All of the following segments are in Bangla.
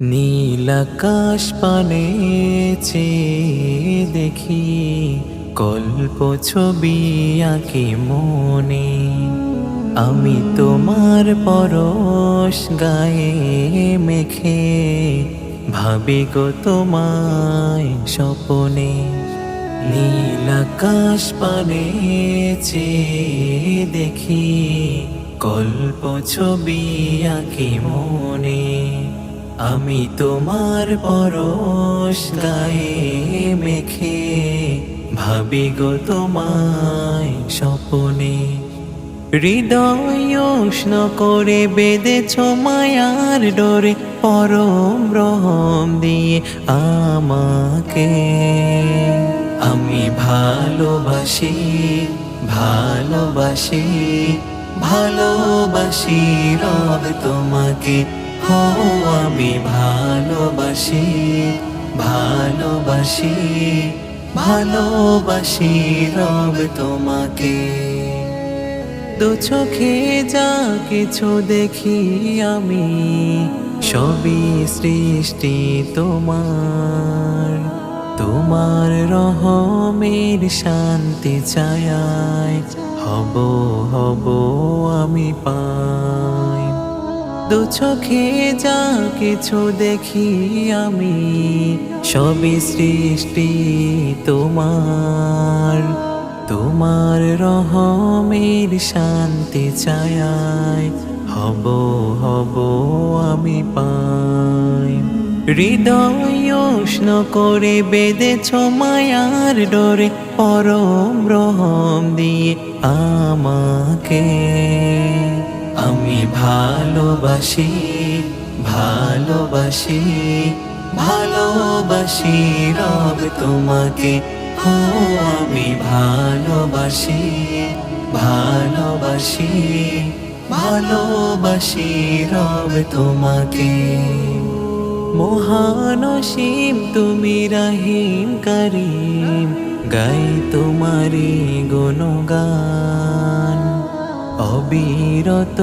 নীল আকাশ পানে চেয়ে দেখি কল্প ছবি আঁকি মনে। আমি তোমার পরশ গায়ে মেখে ভাবি গো তোমায় স্বপনে। নীল আকাশ পানে চেয়ে দেখি কল্প ছবি আঁকি মনে। আমি তোমার পরশ গায়ে মেখে ভাবি গো তোমায় স্বপনে। হৃদয় উষ্ণ করে বেঁধেছ মায়ার ডোরে, পরম রহম দিয়ে আমাকে। আমি ভালোবাসি ভালোবাসি ভালোবাসি রব তোমাকে। হো আমি ভালোবাসি ভালোবাসি ভালোবাসি রব তোমাকে। দু চোখে যা কিছু দেখি আমি, সবই সৃষ্টি তোমার। তোমার রহমের শান্তি ছায়ায় হব হব আমি পাই। দু চোখে যা কিছু দেখি আমি, সবই সৃষ্টি তোমার। তোমার রহমের শান্তি ছায়ায় হব হব আমি পাই। হৃদয় উষ্ণ করে বেঁধেছ মায়ার ডোরে, পরম রহম দিয়ে আমাকে। আমি ভালোবাসি ভালোবাসি ভালোবাসি রব তোমাকে। হো আমি ভালোবাসি ভালোবাসি ভালোবাসি রব তোমাকে। মহান অসীম তুমি রহিম করিম, গাই তোমারি গুণগান। অবিরত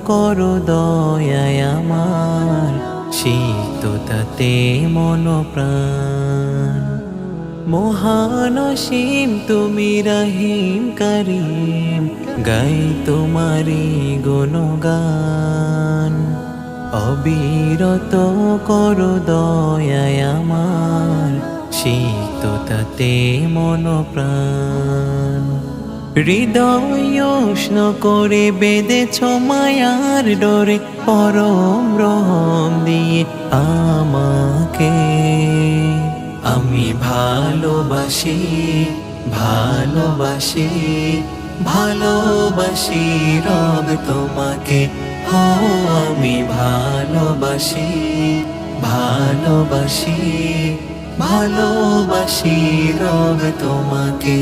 করো দয়ায় আমার, শীততাতে মন প্রাণ। মহান অসীম তুমি রহিম করিম, গাই তোমারি গুণগান। অবিরত করো দয়ায় আমার, শীততাতে মন প্রাণ। হৃদয় উষ্ণ করে বেঁধেছ মায়ার ডোরে, পরম রহম দিয়ে আমাকে। আমি ভালোবাসি ভালোবাসি ভালোবাসি রব তোমাকে। হো আমি ভালোবাসি ভালোবাসি ভালোবাসি রব তোমাকে।